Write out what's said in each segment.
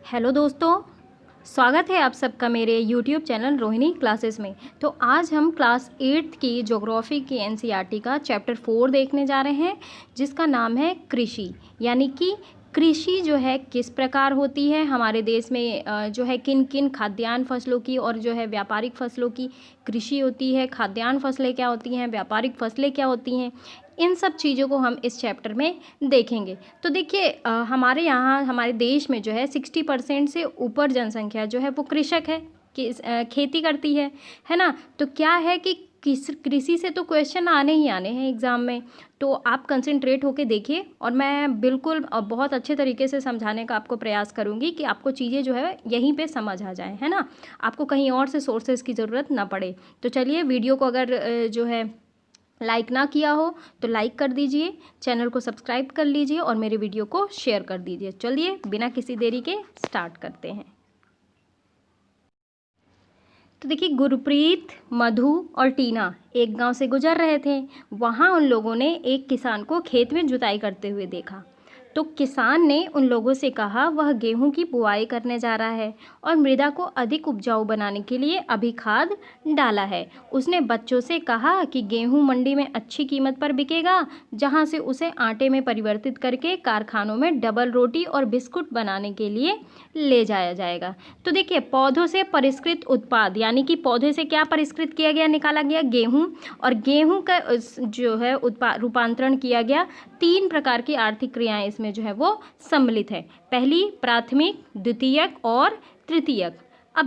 Hello दोस्तों, स्वागत है आप सबका मेरे यूट्यूब चैनल रोहिणी क्लासेस में। तो आज हम क्लास 8 की ज्योग्राफी की एनसीईआरटी का चैप्टर 4 देखने जा रहे हैं, जिसका नाम है कृषि। यानी कि कृषि जो है किस प्रकार होती है हमारे देश में, जो है किन किन खाद्यान्न फसलों की और जो है व्यापारिक फसलों की कृषि होती है। खाद्यान्न फसलें क्या होती हैं, व्यापारिक फसलें क्या होती हैं, इन सब चीज़ों को हम इस चैप्टर में देखेंगे। तो देखिए, हमारे यहाँ हमारे देश में जो है 60% से ऊपर जनसंख्या जो है वो कृषक है, कि खेती करती है ना। तो क्या है कि कृषि से तो क्वेश्चन आने ही आने हैं एग्ज़ाम में। तो आप कंसंट्रेट होके देखिए और मैं बिल्कुल बहुत अच्छे तरीके से समझाने का आपको प्रयास करूँगी कि आपको चीज़ें जो है यहीं पे समझ आ जाए, है ना। आपको कहीं और से सोर्सेज की ज़रूरत ना पड़े। तो चलिए, वीडियो को अगर जो है लाइक ना किया हो तो लाइक कर दीजिए, चैनल को सब्सक्राइब कर लीजिए और मेरे वीडियो को शेयर कर दीजिए। चलिए बिना किसी देरी के स्टार्ट करते हैं। तो देखिए, गुरप्रीत, मधु और टीना एक गांव से गुजर रहे थे। वहां उन लोगों ने एक किसान को खेत में जुताई करते हुए देखा। तो किसान ने उन लोगों से कहा वह गेहूं की बुआई करने जा रहा है और मृदा को अधिक उपजाऊ बनाने के लिए अभी खाद डाला है। उसने बच्चों से कहा कि गेहूं मंडी में अच्छी कीमत पर बिकेगा, जहां से उसे आटे में परिवर्तित करके कारखानों में डबल रोटी और बिस्कुट बनाने के लिए ले जाया जाएगा। तो देखिए, पौधों से परिष्कृत उत्पाद, यानी कि पौधे से क्या परिष्कृत किया गया, निकाला गया गेहूं, और गेहूं का जो है उत्पाद रूपांतरण किया गया। 3 प्रकार की आर्थिक क्रियाएं इसमें जो है वो सम्मिलित है। पहली प्राथमिक, द्वितीयक और तृतीयक। अब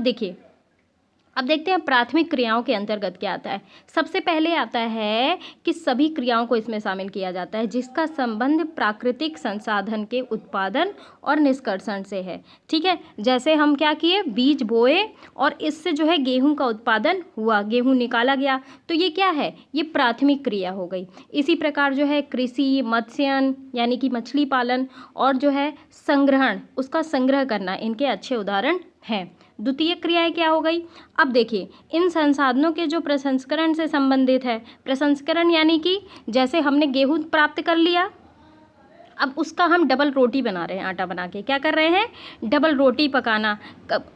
देखते हैं प्राथमिक क्रियाओं के अंतर्गत क्या आता है। सबसे पहले आता है कि सभी क्रियाओं को इसमें शामिल किया जाता है जिसका संबंध प्राकृतिक संसाधन के उत्पादन और निष्कर्षण से है। ठीक है, जैसे हम क्या किए, बीज बोए और इससे जो है गेहूं का उत्पादन हुआ, गेहूं निकाला गया। तो ये क्या है, ये प्राथमिक क्रिया हो गई। इसी प्रकार जो है कृषि, मत्स्यन यानी कि मछली पालन, और जो है संग्रहण, उसका संग्रह करना, इनके अच्छे उदाहरण हैं। द्वितीय क्रियाएं क्या हो गई। अब देखिए, इन संसाधनों के जो प्रसंस्करण से संबंधित है। प्रसंस्करण यानी कि जैसे हमने गेहूं प्राप्त कर लिया, अब उसका हम डबल रोटी बना रहे हैं, आटा बना के क्या कर रहे हैं, डबल रोटी पकाना।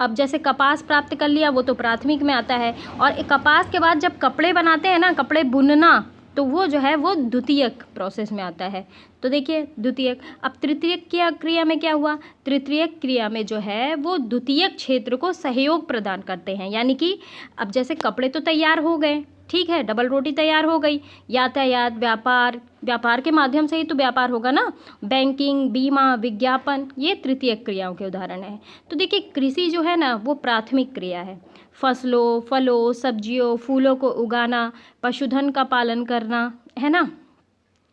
अब जैसे कपास प्राप्त कर लिया, वो तो प्राथमिक में आता है। और कपास के बाद जब कपड़े बनाते हैं ना, कपड़े बुनना, तो वो जो है वो द्वितीयक प्रोसेस में आता है। तो देखिए द्वितीयक। अब तृतीयक क्रिया में क्या हुआ, तृतीयक क्रिया में जो है वो द्वितीयक क्षेत्र को सहयोग प्रदान करते हैं। यानी कि अब जैसे कपड़े तो तैयार हो गए, ठीक है, डबल रोटी तैयार हो गई, यातायात, व्यापार, व्यापार के माध्यम से ही तो व्यापार होगा ना, बैंकिंग, बीमा, विज्ञापन, ये तृतीयक क्रियाओं के उदाहरण हैं। तो देखिए, कृषि जो है ना वो प्राथमिक क्रिया है। फसलों, फलों, सब्जियों, फूलों को उगाना, पशुधन का पालन करना, है ना,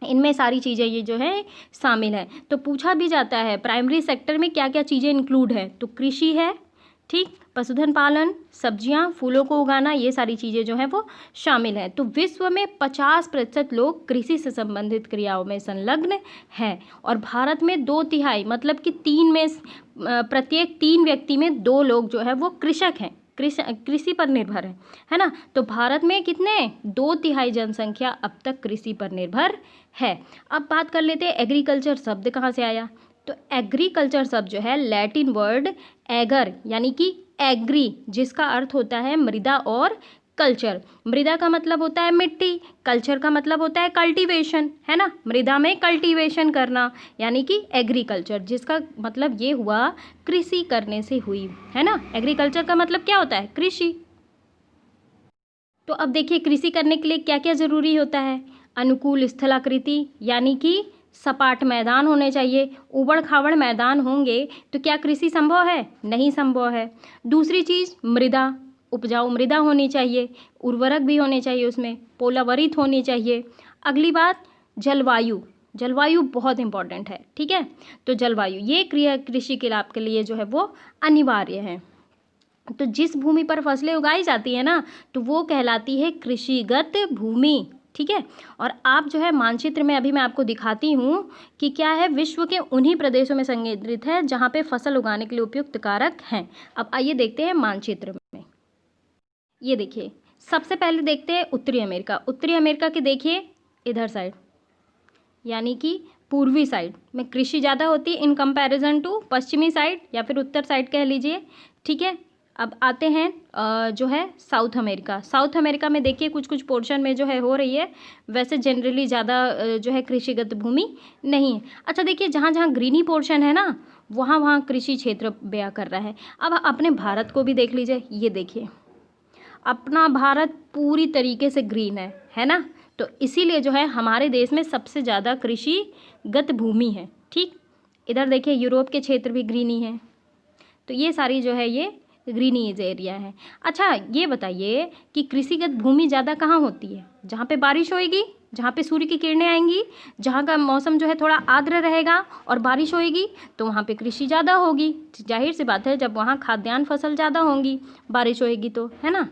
इनमें सारी चीज़ें ये जो है शामिल है। तो पूछा भी जाता है प्राइमरी सेक्टर में क्या क्या चीज़ें इंक्लूड है, तो कृषि है, ठीक, पशुधन पालन, सब्जियां, फूलों को उगाना, ये सारी चीज़ें जो हैं वो शामिल हैं। तो विश्व में 50% लोग कृषि से संबंधित क्रियाओं में संलग्न हैं और भारत में 2/3, मतलब कि 3 में प्रत्येक 3 व्यक्ति में 2 लोग जो है वो कृषक हैं, कृषि पर निर्भर है ना। तो भारत में कितने, 2/3 जनसंख्या अब तक कृषि पर निर्भर है। अब बात कर लेते हैं एग्रीकल्चर शब्द कहाँ से आया। तो एग्रीकल्चर शब्द जो है लैटिन वर्ड एगर, यानी कि एग्री, जिसका अर्थ होता है मृदा और कल्चर। मृदा का मतलब होता है मिट्टी, कल्चर का मतलब होता है कल्टीवेशन, है ना, मृदा में कल्टीवेशन करना, यानी कि एग्रीकल्चर, जिसका मतलब ये हुआ कृषि करने से हुई, है ना। एग्रीकल्चर का मतलब क्या होता है, कृषि। तो अब देखिए, कृषि करने के लिए क्या क्या जरूरी होता है। अनुकूल स्थलाकृति, यानी कि सपाट मैदान होने चाहिए। उबड़ खाबड़ मैदान होंगे तो क्या कृषि संभव है, नहीं संभव है। दूसरी चीज़, मृदा, उपजाऊ मृदा होनी चाहिए, उर्वरक भी होने चाहिए उसमें, पोलावरित होनी चाहिए। अगली बात, जलवायु, जलवायु बहुत इंपॉर्टेंट है, ठीक है। तो जलवायु, ये क्रिया कृषि के लाभ के लिए जो है वो अनिवार्य है। तो जिस भूमि पर फसलें उगाई जाती है ना, तो वो कहलाती है कृषिगत भूमि, ठीक है। और आप जो है मानचित्र में अभी मैं आपको दिखाती हूँ कि क्या है, विश्व के उन्हीं प्रदेशों में संकेंद्रित है जहाँ पे फसल उगाने के लिए उपयुक्त कारक हैं। अब आइए देखते हैं मानचित्र में। ये देखिए, सबसे पहले देखते हैं उत्तरी अमेरिका। उत्तरी अमेरिका के देखिए इधर साइड, यानी कि पूर्वी साइड में कृषि ज़्यादा होती है इन कंपैरिजन टू पश्चिमी साइड या फिर उत्तर साइड कह लीजिए, ठीक है। अब आते हैं जो है साउथ अमेरिका। साउथ अमेरिका में देखिए कुछ कुछ पोर्शन में जो है हो रही है, वैसे जनरली ज़्यादा जो है कृषिगत भूमि नहीं है। अच्छा देखिए, जहाँ जहाँ ग्रीनी पोर्शन है ना, वहाँ वहाँ कृषि क्षेत्र बया कर रहा है। अब अपने भारत को भी देख लीजिए, ये देखिए अपना भारत पूरी तरीके से ग्रीन है ना। तो इसीलिए जो है हमारे देश में सबसे ज़्यादा कृषिगत भूमि है, ठीक। इधर देखिए यूरोप के क्षेत्र भी ग्रीनी है, तो ये सारी जो है ये ग्रीनीज एरिया है। अच्छा ये बताइए कि कृषिगत भूमि ज़्यादा कहाँ होती है? जहाँ पे बारिश होएगी, जहाँ पे सूर्य की किरणें आएंगी, जहाँ का मौसम जो है थोड़ा आर्द्र रहेगा और बारिश होएगी, तो वहाँ पे कृषि ज़्यादा होगी। जाहिर सी बात है, जब वहाँ खाद्यान्न फसल ज़्यादा होंगी, बारिश होएगी तो, है ना।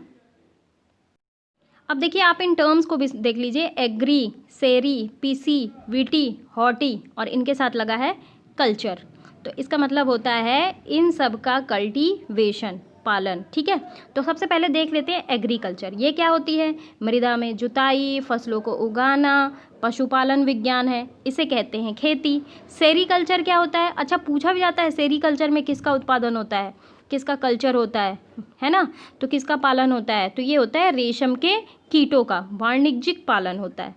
अब देखिए आप इन टर्म्स को भी देख लीजिए, एग्री, सेरी, पीसी, वीटी, हॉटी और इनके साथ लगा है कल्चर। तो इसका मतलब होता है इन सब का कल्टीवेशन, पालन, ठीक है। तो सबसे पहले देख लेते हैं एग्रीकल्चर। ये क्या होती है? मृदा में जुताई, फसलों को उगाना, पशुपालन विज्ञान है, इसे कहते हैं खेती। सेरीकल्चर क्या होता है? अच्छा पूछा भी जाता है सेरीकल्चर में किसका उत्पादन होता है, किसका कल्चर होता है ना। तो किसका पालन होता है? तो ये होता है रेशम के कीटों का वाणिज्यिक पालन होता है,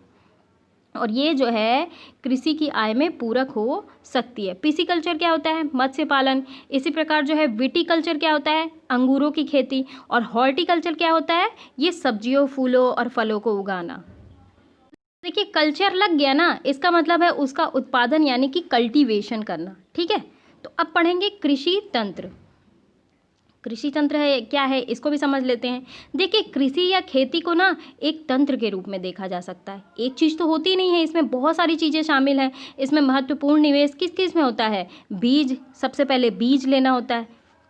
और ये जो है कृषि की आय में पूरक हो सकती है। पिसिकल्चर क्या होता है? मत्स्य पालन। इसी प्रकार जो है विटीकल्चर क्या होता है? अंगूरों की खेती। और हॉर्टिकल्चर क्या होता है? ये सब्जियों, फूलों और फलों को उगाना। देखिए कल्चर लग गया ना, इसका मतलब है उसका उत्पादन यानी कि कल्टीवेशन करना, ठीक है। तो अब पढ़ेंगे कृषि तंत्र। कृषि तंत्र है क्या है, इसको भी समझ लेते हैं। देखिए कृषि या खेती को ना एक तंत्र के रूप में देखा जा सकता है। एक चीज़ तो होती नहीं है, इसमें बहुत सारी चीज़ें शामिल हैं। इसमें महत्वपूर्ण निवेश किस किस में होता है? बीज, सबसे पहले बीज लेना होता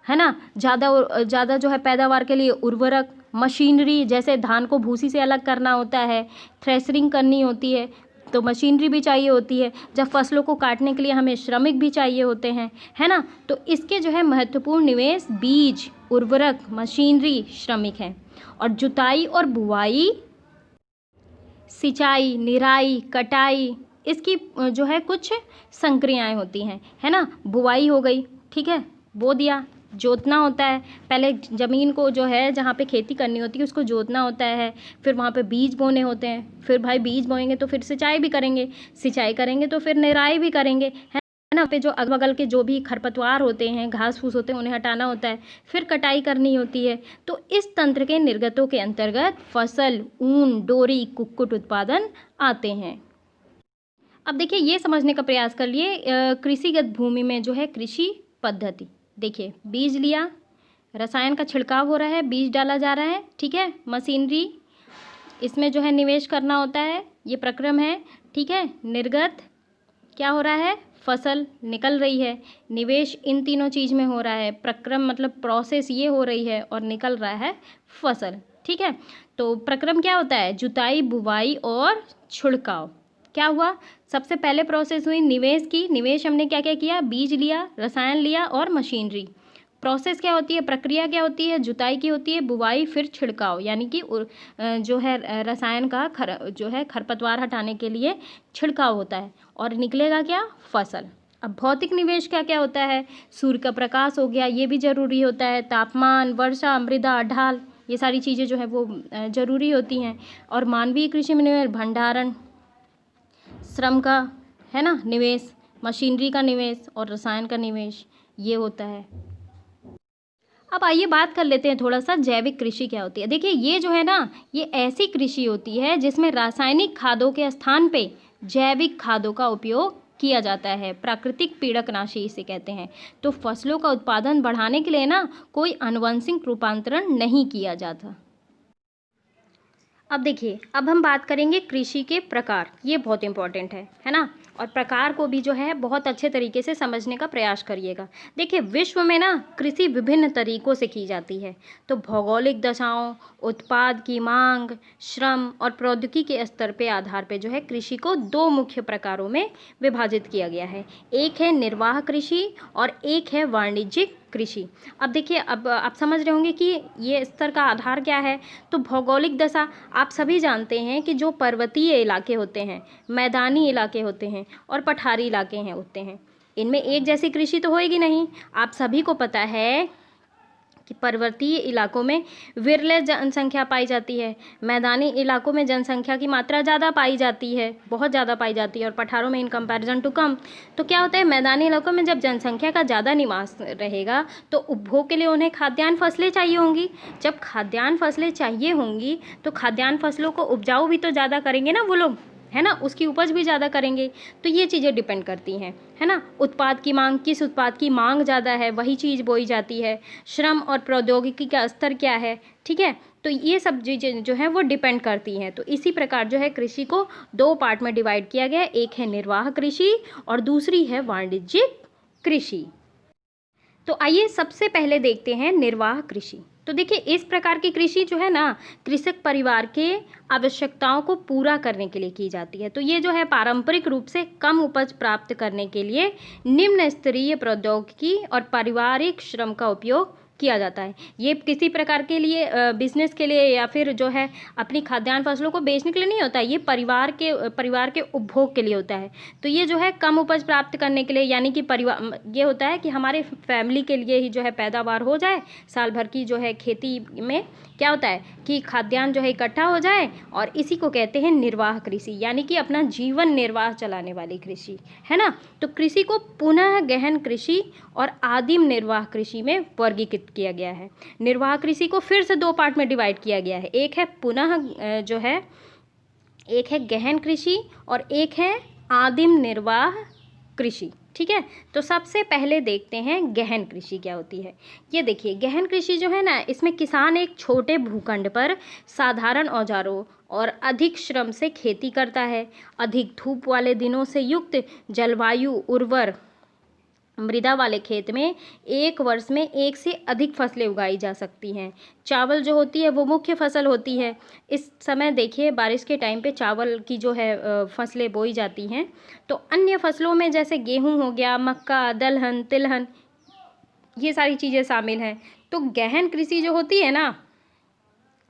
है ना। ज़्यादा जो है पैदावार के लिए उर्वरक, मशीनरी, जैसे धान को भूसी से अलग करना होता है, थ्रेशरिंग करनी होती है तो मशीनरी भी चाहिए होती है। जब फसलों को काटने के लिए हमें श्रमिक भी चाहिए होते हैं, है ना। तो इसके जो है महत्वपूर्ण निवेश बीज, उर्वरक, मशीनरी, श्रमिक हैं। और जुताई और बुआई, सिंचाई, निराई, कटाई, इसकी जो है कुछ संक्रियाएं होती हैं, है ना। बुआई हो गई, ठीक है, बो दिया। जोतना होता है, पहले ज़मीन को जो है जहाँ पे खेती करनी होती है उसको जोतना होता है, फिर वहाँ पे बीज बोने होते हैं, फिर भाई बीज बोएंगे तो फिर सिंचाई भी करेंगे, सिंचाई करेंगे तो फिर निराई भी करेंगे, है ना। पे जो अगल बगल के जो भी खरपतवार होते हैं, घास फूस होते हैं, उन्हें हटाना होता है, फिर कटाई करनी होती है। तो इस तंत्र के निर्गतों के अंतर्गत फसल, ऊन, डोरी, कुक्कुट उत्पादन आते हैं। अब देखिए ये समझने का प्रयास कर लिए कृषिगत भूमि में जो है कृषि पद्धति। देखिए बीज लिया, रसायन का छिड़काव हो रहा है, बीज डाला जा रहा है, ठीक है। मशीनरी, इसमें जो है निवेश करना होता है, ये प्रक्रम है, ठीक है। निर्गत क्या हो रहा है? फसल निकल रही है। निवेश इन तीनों चीज़ में हो रहा है। प्रक्रम मतलब प्रोसेस ये हो रही है और निकल रहा है फसल, ठीक है। तो प्रक्रम क्या होता है? जुताई, बुवाई और छिड़काव। क्या हुआ? सबसे पहले प्रोसेस हुई निवेश की। निवेश हमने क्या क्या किया? बीज लिया, रसायन लिया और मशीनरी। प्रोसेस क्या होती है, प्रक्रिया क्या होती है? जुताई की होती है, बुवाई, फिर छिड़काव, यानी कि जो है रसायन का जो है खरपतवार हटाने के लिए छिड़काव होता है और निकलेगा क्या? फसल। अब भौतिक निवेश क्या क्या होता है? सूर्य का प्रकाश हो गया, ये भी ज़रूरी होता है। तापमान, वर्षा, मृदा, ढाल, ये सारी चीज़ें जो है वो ज़रूरी होती हैं। और मानवीय कृषि में निवेश, भंडारण, श्रम का, है ना, निवेश, मशीनरी का निवेश और रसायन का निवेश, ये होता है। अब आइए बात कर लेते हैं थोड़ा सा जैविक कृषि क्या होती है। देखिए ये जो है ना, ये ऐसी कृषि होती है जिसमें रासायनिक खादों के स्थान पे जैविक खादों का उपयोग किया जाता है। प्राकृतिक पीड़कनाशी इसे कहते हैं। तो फसलों का उत्पादन बढ़ाने के लिए ना कोई आनुवंशिक रूपांतरण नहीं किया जाता। अब देखिए, अब हम बात करेंगे कृषि के प्रकार। ये बहुत इंपॉर्टेंट है ना। और प्रकार को भी जो है बहुत अच्छे तरीके से समझने का प्रयास करिएगा। देखिए विश्व में ना कृषि विभिन्न तरीकों से की जाती है। तो भौगोलिक दशाओं, उत्पाद की मांग, श्रम और प्रौद्योगिकी के स्तर पे आधार पे जो है कृषि को दो मुख्य प्रकारों में विभाजित किया गया है। एक है निर्वाह कृषि और एक है वाणिज्यिक कृषि। अब देखिए, अब आप समझ रहे होंगे कि ये स्तर का आधार क्या है। तो भौगोलिक दशा, आप सभी जानते हैं कि जो पर्वतीय इलाके होते हैं, मैदानी इलाके होते हैं, और पठारी इलाके हैं होते हैं। इनमें एक जैसी कृषि तो होएगी नहीं। आप सभी को पता है कि पर्वतीय इलाकों में विरले जनसंख्या पाई जाती है, मैदानी इलाकों में जनसंख्या की मात्रा ज़्यादा पाई जाती है, बहुत ज़्यादा पाई जाती है, और पठारों में इन कंपैरिजन टू कम। तो क्या होता है, मैदानी इलाकों में जब जनसंख्या का ज़्यादा निवास रहेगा तो उपभोग के लिए उन्हें खाद्यान्न फसलें चाहिए होंगी। जब खाद्यान्न फसलें चाहिए होंगी तो खाद्यान्न फसलों को उपजाऊ भी तो ज़्यादा करेंगे ना वो लोग, है ना, उसकी उपज भी ज़्यादा करेंगे। तो ये चीज़ें डिपेंड करती हैं, है ना। उत्पाद की मांग, किस उत्पाद की मांग ज़्यादा है वही चीज़ बोई जाती है। श्रम और प्रौद्योगिकी का स्तर क्या है, ठीक है। तो ये सब चीज़ें जो है वो डिपेंड करती हैं। तो इसी प्रकार जो है कृषि को दो पार्ट में डिवाइड किया गया है, एक है निर्वाह कृषि और दूसरी है वाणिज्यिक कृषि। तो आइए सबसे पहले देखते हैं निर्वाह कृषि। तो देखिए, इस प्रकार की कृषि जो है ना, कृषक परिवार के आवश्यकताओं को पूरा करने के लिए की जाती है। तो ये जो है पारंपरिक रूप से कम उपज प्राप्त करने के लिए निम्न स्तरीय प्रौद्योगिकी और पारिवारिक श्रम का उपयोग किया जाता है। ये किसी प्रकार के लिए बिजनेस के लिए या फिर जो है अपनी खाद्यान्न फसलों को बेचने के लिए नहीं होता है, ये परिवार के उपभोग के लिए होता है। तो ये जो है कम उपज प्राप्त करने के लिए, यानी कि परिवार, ये होता है कि हमारे फैमिली के लिए ही जो है पैदावार हो जाए, साल भर की जो है खेती में क्या होता है कि खाद्यान्न जो है इकट्ठा हो जाए, और इसी को कहते हैं निर्वाह कृषि, यानी कि अपना जीवन निर्वाह चलाने वाली कृषि, है ना। तो कृषि को पुनः गहन कृषि और आदिम निर्वाह कृषि में वर्गीकृत किया गया है। निर्वाह कृषि को फिर से दो पार्ट में डिवाइड किया गया है, एक है पुनः जो है एक है गहन कृषि और एक है आदिम निर्वाह कृषि, ठीक है। तो सबसे पहले देखते हैं गहन कृषि क्या होती है। ये देखिए, गहन कृषि जो है ना, इसमें किसान एक छोटे भूखंड पर साधारण औजारों और अधिक श्रम से खेती करता है। अधिक धूप वाले दिनों से युक्त जलवायु, उर्वर मृदा वाले खेत में एक वर्ष में एक से अधिक फसलें उगाई जा सकती हैं। चावल जो होती है वो मुख्य फसल होती है। इस समय देखिए, बारिश के टाइम पे चावल की जो है फसलें बोई जाती हैं। तो अन्य फसलों में जैसे गेहूं हो गया, मक्का, दलहन, तिलहन, ये सारी चीज़ें शामिल हैं। तो गहन कृषि जो होती है ना,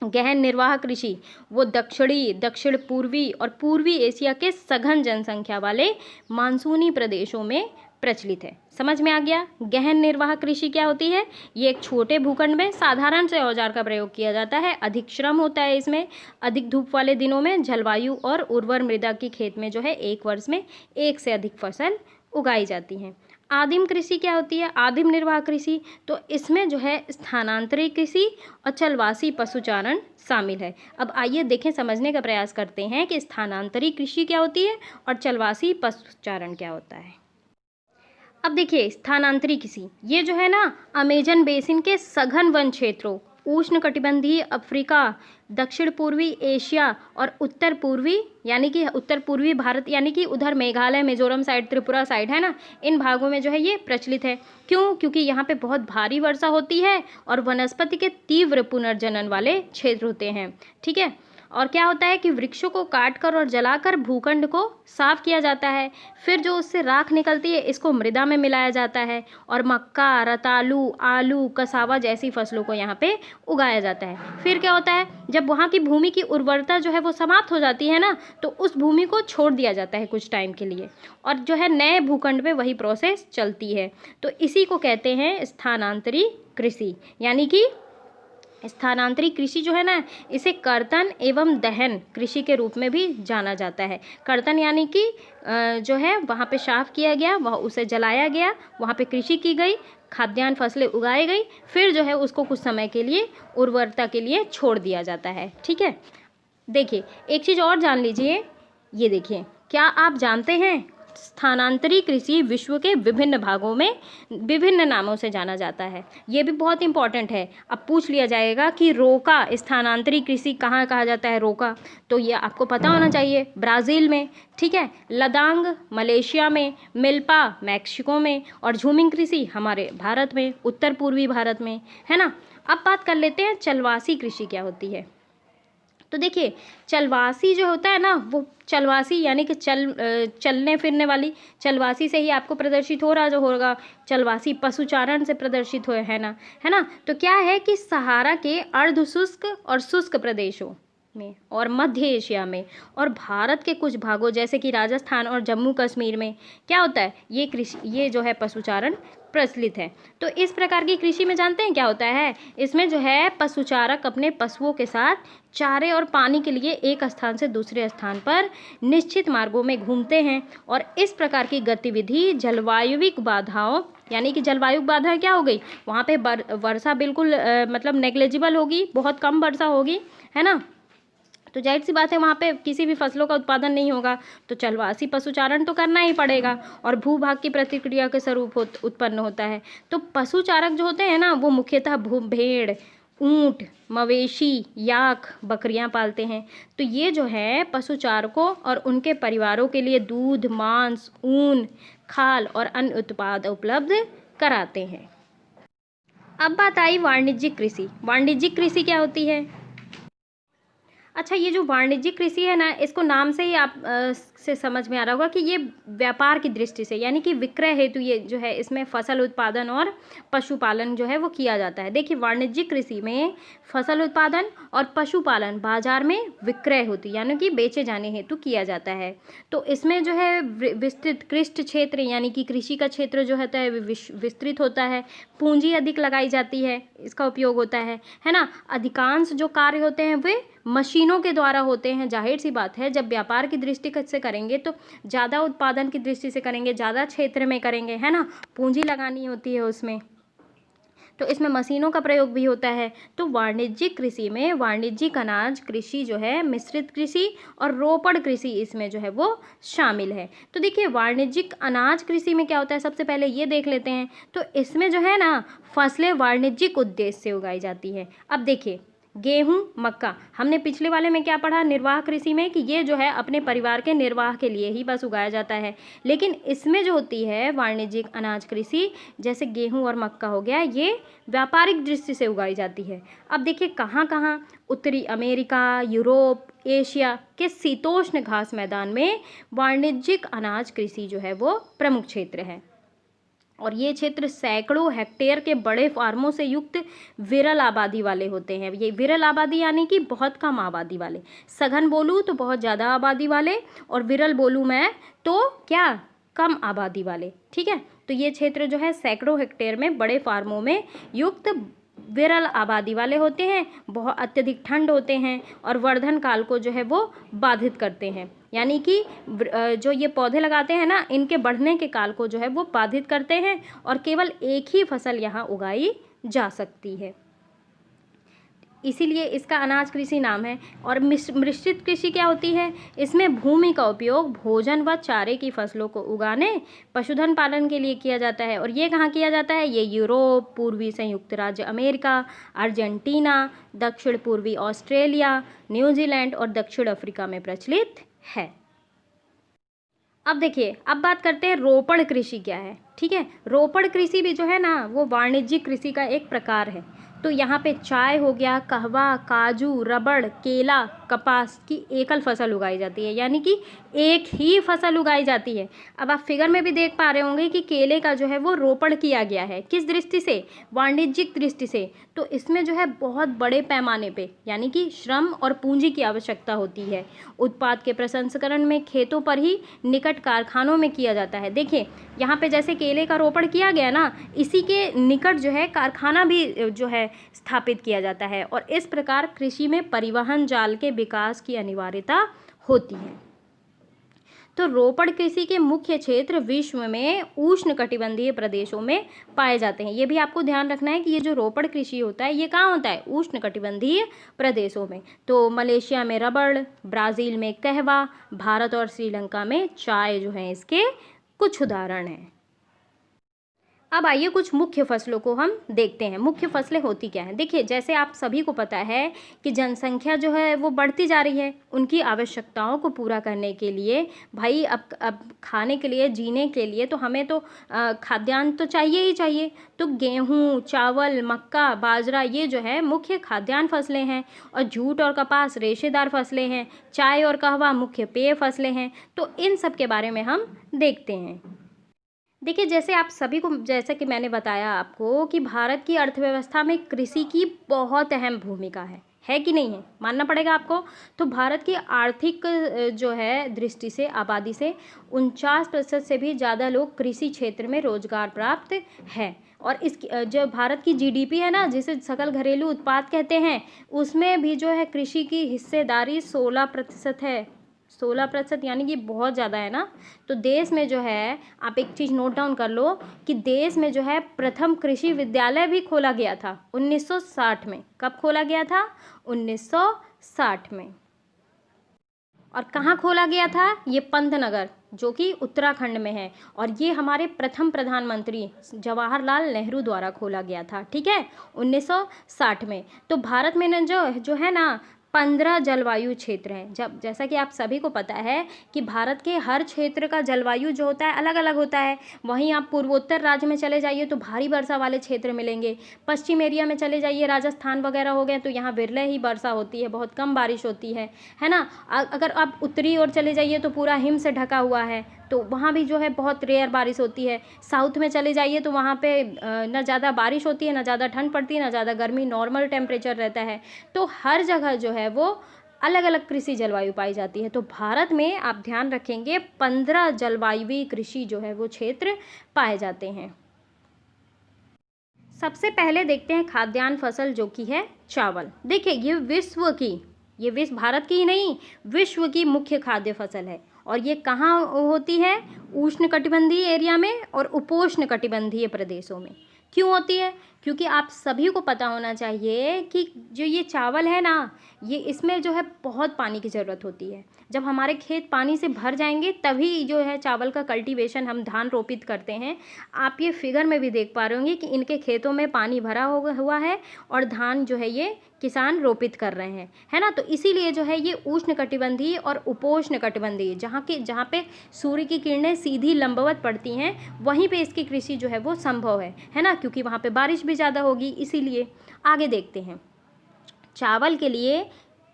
गहन निर्वाह कृषि, वो दक्षिणी, दक्षिण पूर्वी और पूर्वी एशिया के सघन जनसंख्या वाले मानसूनी प्रदेशों में प्रचलित है। समझ में आ गया गहन निर्वाह कृषि क्या होती है। ये एक छोटे भूखंड में साधारण से औजार का प्रयोग किया जाता है। अधिक श्रम होता है इसमें। अधिक धूप वाले दिनों में जलवायु और उर्वर मृदा की खेत में जो है एक वर्ष में एक से अधिक फसल उगाई जाती हैं। आदिम कृषि क्या होती है, आदिम निर्वाह कृषि, तो इसमें जो है स्थानांतरित कृषि और चलवासी पशुचारण शामिल है। अब आइए देखें, समझने का प्रयास करते हैं कि स्थानांतरित कृषि क्या होती है और चलवासी पशुचारण क्या होता है। अब देखिए, स्थानांतरित कृषि ये जो है ना, अमेजन बेसिन के सघन वन क्षेत्रों, उष्णकटिबंधीय अफ्रीका, दक्षिण पूर्वी एशिया और उत्तर पूर्वी, यानी कि उत्तर पूर्वी भारत, यानी कि उधर मेघालय, मिजोरम साइड, त्रिपुरा साइड, है ना, इन भागों में जो है ये प्रचलित है। क्यों? क्योंकि यहाँ पे बहुत भारी वर्षा होती है और वनस्पति के तीव्र पुनर्जनन वाले क्षेत्र होते हैं, ठीक है। और क्या होता है कि वृक्षों को काटकर और जलाकर भूखंड को साफ किया जाता है। फिर जो उससे राख निकलती है इसको मृदा में मिलाया जाता है और मक्का, रतालू, आलू, कसावा जैसी फसलों को यहाँ पे उगाया जाता है। फिर क्या होता है, जब वहाँ की भूमि की उर्वरता जो है वो समाप्त हो जाती है ना, तो उस भूमि को छोड़ दिया जाता है कुछ टाइम के लिए, और जो है नए भूखंड में वही प्रोसेस चलती है। तो इसी को कहते हैं स्थानांतरित कृषि, यानी कि स्थानांतरित कृषि जो है ना, इसे कर्तन एवं दहन कृषि के रूप में भी जाना जाता है। कर्तन यानी कि जो है वहाँ पे साफ किया गया, वह उसे जलाया गया, वहाँ पे कृषि की गई, खाद्यान्न फसलें उगाई गई, फिर जो है उसको कुछ समय के लिए उर्वरता के लिए छोड़ दिया जाता है, ठीक है। देखिए, एक चीज़ और जान लीजिए, ये देखिए, क्या आप जानते हैं स्थानांतरित कृषि विश्व के विभिन्न भागों में विभिन्न नामों से जाना जाता है। ये भी बहुत इंपॉर्टेंट है। अब पूछ लिया जाएगा कि रोका, स्थानांतरित कृषि कहाँ कहा जाता है, रोका, तो ये आपको पता होना चाहिए, ब्राज़ील में, ठीक है, लदांग मलेशिया में, मिल्पा मैक्सिको में, और झूमिंग कृषि हमारे भारत में, उत्तर पूर्वी भारत में, है ना। अब बात कर लेते हैं चलवासी कृषि क्या होती है। तो देखिए, चलवासी जो होता है ना, वो चलवासी यानी कि चलने फिरने वाली, चलवासी से ही आपको प्रदर्शित हो रहा जो होगा, चलवासी पशुचारण से प्रदर्शित हो, है ना, है ना। तो क्या है कि सहारा के अर्ध शुष्क और शुष्क प्रदेशों, में और मध्य एशिया में और भारत के कुछ भागों जैसे कि राजस्थान और जम्मू कश्मीर में क्या होता है, ये जो है पशुचारण प्रचलित है। तो इस प्रकार की कृषि में जानते हैं क्या होता है, इसमें जो है पशुचारक अपने पशुओं के साथ चारे और पानी के लिए एक स्थान से दूसरे स्थान पर निश्चित मार्गों में घूमते हैं और इस प्रकार की गतिविधि जलवायुविक बाधाओं, यानी कि जलवायु बाधा क्या हो गई, वहाँ पे वर्षा बिल्कुल मतलब नेग्लेजिबल होगी, बहुत कम वर्षा होगी, है ना। तो जाहिर सी बात है वहाँ पे किसी भी फसलों का उत्पादन नहीं होगा, तो चलवासी पशुचारण तो करना ही पड़ेगा और भूभाग की प्रतिक्रिया के स्वरूप उत्पन्न होता है। तो पशुचारक जो होते हैं ना, वो मुख्यतः भेड़, ऊंट, मवेशी, याक, बकरियां पालते हैं। तो ये जो है पशुचारकों और उनके परिवारों के लिए दूध, मांस, ऊन, खाल और अन्य उत्पाद उपलब्ध कराते हैं। अब बात आई वाणिज्यिक कृषि। वाणिज्यिक कृषि क्या होती है? अच्छा, ये जो वाणिज्यिक कृषि है ना, इसको नाम से ही आप से समझ में आ रहा होगा कि ये व्यापार की दृष्टि से, यानी कि विक्रय हेतु ये जो है इसमें फसल उत्पादन और पशुपालन जो है वो किया जाता है। देखिए, वाणिज्यिक कृषि में फसल उत्पादन और पशुपालन बाजार में विक्रय होती, यानी कि बेचे जाने हेतु किया जाता है। तो इसमें जो है विस्तृत कृषि क्षेत्र, यानी कि कृषि का क्षेत्र जो होता है विस्तृत होता है, पूंजी अधिक लगाई जाती है, इसका उपयोग होता है ना। अधिकांश जो कार्य होते हैं वे मशीनों के द्वारा होते हैं। जाहिर सी बात है, जब व्यापार की दृष्टि से करेंगे तो ज़्यादा उत्पादन की दृष्टि से करेंगे, ज़्यादा क्षेत्र में करेंगे, है ना, पूंजी लगानी होती है उसमें, तो इसमें मशीनों का प्रयोग भी होता है। तो वाणिज्यिक कृषि में वाणिज्यिक अनाज कृषि जो है, मिश्रित कृषि और रोपड़ कृषि इसमें जो है वो शामिल है। तो देखिए, वाणिज्यिक अनाज कृषि में क्या होता है, सबसे पहले ये देख लेते हैं। तो इसमें जो है ना, फसलें वाणिज्यिक उद्देश्य से उगाई जाती है। अब देखिए, गेहूं, मक्का, हमने पिछले वाले में क्या पढ़ा निर्वाह कृषि में, कि ये जो है अपने परिवार के निर्वाह के लिए ही बस उगाया जाता है। लेकिन इसमें जो होती है वाणिज्यिक अनाज कृषि, जैसे गेहूं और मक्का हो गया, ये व्यापारिक दृष्टि से उगाई जाती है। अब देखिए कहाँ कहाँ, उत्तरी अमेरिका, यूरोप, एशिया के शीतोष्ण घास मैदान में वाणिज्यिक अनाज कृषि जो है वो प्रमुख क्षेत्र है और ये क्षेत्र सैकड़ों हेक्टेयर के बड़े फार्मों से युक्त विरल आबादी वाले होते हैं। ये विरल आबादी यानी कि बहुत कम आबादी वाले, सघन बोलूँ तो बहुत ज़्यादा आबादी वाले और विरल बोलूँ मैं तो क्या, कम आबादी वाले, ठीक है। तो ये क्षेत्र जो है सैकड़ों हेक्टेयर में बड़े फार्मों में युक्त विरल आबादी वाले होते हैं, बहुत अत्यधिक ठंड होते हैं और वर्धन काल को जो है वो बाधित करते हैं, यानी कि जो ये पौधे लगाते हैं ना, इनके बढ़ने के काल को जो है वो बाधित करते हैं और केवल एक ही फसल यहाँ उगाई जा सकती है, इसीलिए इसका अनाज कृषि नाम है। और मिश्रित कृषि क्या होती है, इसमें भूमि का उपयोग भोजन व चारे की फसलों को उगाने, पशुधन पालन के लिए किया जाता है। और ये कहाँ किया जाता है, ये यूरोप, पूर्वी संयुक्त राज्य अमेरिका, अर्जेंटीना, दक्षिण पूर्वी ऑस्ट्रेलिया, न्यूजीलैंड और दक्षिण अफ्रीका में प्रचलित है। अब देखिए, अब बात करते हैं रोपड़ कृषि क्या है, ठीक है। रोपड़ कृषि भी जो है ना, वो वाणिज्यिक कृषि का एक प्रकार है। तो यहाँ पे चाय हो गया, कहवा, काजू, रबड़, केला, कपास की एकल फसल उगाई जाती है, यानी कि एक ही फसल उगाई जाती है। अब आप फिगर में भी देख पा रहे होंगे कि केले का जो है वो रोपड़ किया गया है, किस दृष्टि से, वाणिज्यिक दृष्टि से। तो इसमें जो है बहुत बड़े पैमाने पे, यानी कि श्रम और पूंजी की आवश्यकता होती है। उत्पाद के प्रसंस्करण में खेतों पर ही निकट कारखानों में किया जाता है। देखिए, यहाँ पे जैसे केले का रोपड़ किया गया ना, इसी के निकट जो है कारखाना भी जो है स्थापित किया जाता है और इस प्रकार कृषि में परिवहन जाल के विकास की अनिवार्यता होती है। तो रोपड़ कृषि के मुख्य क्षेत्र विश्व में उष्णकटिबंधीय प्रदेशों में पाए जाते हैं। ये भी आपको ध्यान रखना है कि ये जो रोपड़ कृषि होता है ये कहाँ होता है, उष्णकटिबंधीय प्रदेशों में। तो मलेशिया में रबड़, ब्राज़ील में कहवा, भारत और श्रीलंका में चाय जो है इसके कुछ उदाहरण हैं। अब आइए कुछ मुख्य फसलों को हम देखते हैं। मुख्य फसलें होती क्या हैं? देखिए, जैसे आप सभी को पता है कि जनसंख्या जो है वो बढ़ती जा रही है, उनकी आवश्यकताओं को पूरा करने के लिए भाई अब खाने के लिए, जीने के लिए तो हमें तो खाद्यान्न तो चाहिए ही चाहिए। तो गेहूँ, चावल, मक्का, बाजरा ये जो है मुख्य खाद्यान्न फसलें हैं और जूट और कपास रेशेदार फसलें हैं। चाय और कहवा मुख्य पेय फसलें हैं। तो इन सब के बारे में हम देखते हैं। देखिए, जैसे आप सभी को, जैसे कि मैंने बताया आपको कि भारत की अर्थव्यवस्था में कृषि की बहुत अहम भूमिका है। है कि नहीं है, मानना पड़ेगा आपको। तो भारत की आर्थिक जो है दृष्टि से, आबादी से 49% से भी ज़्यादा लोग कृषि क्षेत्र में रोजगार प्राप्त है। और इस जो भारत की जीडीपी है ना, जिसे सकल घरेलू उत्पाद कहते हैं, उसमें भी जो है कृषि की हिस्सेदारी 16% है। 16% यानी कि बहुत ज़्यादा है ना। तो देश में जो है, आप एक चीज़ नोट डाउन कर लो कि देश में जो है प्रथम कृषि विद्यालय भी खोला गया था 1960 में। कब खोला गया था? 1960 में। और कहाँ खोला गया था? ये पंतनगर, जो कि उत्तराखंड में है। और ये हमारे प्रथम प्रधानमंत्री जवाहरलाल नेहरू द्वारा खोला गया था, ठीक है, 1960 में। तो भारत में न जो है ना 15 जलवायु क्षेत्र हैं। जब जैसा कि आप सभी को पता है कि भारत के हर क्षेत्र का जलवायु जो होता है अलग अलग होता है। वहीं आप पूर्वोत्तर राज्य में चले जाइए तो भारी वर्षा वाले क्षेत्र मिलेंगे। पश्चिम एरिया में चले जाइए, राजस्थान वगैरह हो गए, तो यहाँ विरले ही वर्षा होती है, बहुत कम बारिश होती है ना। अगर आप उत्तरी ओर चले जाइए तो पूरा हिम से ढका हुआ है, तो वहाँ भी जो है बहुत रेयर बारिश होती है। साउथ में चले जाइए तो वहाँ पे ना ज़्यादा बारिश होती है, ना ज़्यादा ठंड पड़ती है, ना ज़्यादा गर्मी, नॉर्मल टेम्परेचर रहता है। तो हर जगह जो है वो अलग अलग कृषि जलवायु पाई जाती है। तो भारत में आप ध्यान रखेंगे 15 जलवायुवी कृषि जो है वो क्षेत्र पाए जाते हैं। सबसे पहले देखते हैं खाद्यान्न फसल, जो कि है चावल। देखिए ये विश्व भारत की ही नहीं, विश्व की मुख्य खाद्य फसल है। और ये कहाँ होती है? उष्णकटिबंधीय एरिया में और उपोष्ण कटिबंधीय प्रदेशों में। क्यों होती है? क्योंकि आप सभी को पता होना चाहिए कि जो ये चावल है ना, ये इसमें जो है बहुत पानी की ज़रूरत होती है। जब हमारे खेत पानी से भर जाएंगे तभी जो है चावल का कल्टीवेशन, हम धान रोपित करते हैं। आप ये फिगर में भी देख पा रहे होंगे कि इनके खेतों में पानी भरा हुआ है और धान जो है ये किसान रोपित कर रहे हैं, है ना। तो इसीलिए जो है ये उष्णकटिबंधीय और उपोष्ण कटिबंधीय, जहाँ पे सूर्य की किरणें सीधी लंबवत पड़ती हैं, वहीं पे इसकी कृषि जो है वो संभव है ना, क्योंकि वहाँ पे बारिश भी ज़्यादा होगी। इसीलिए आगे देखते हैं, चावल के लिए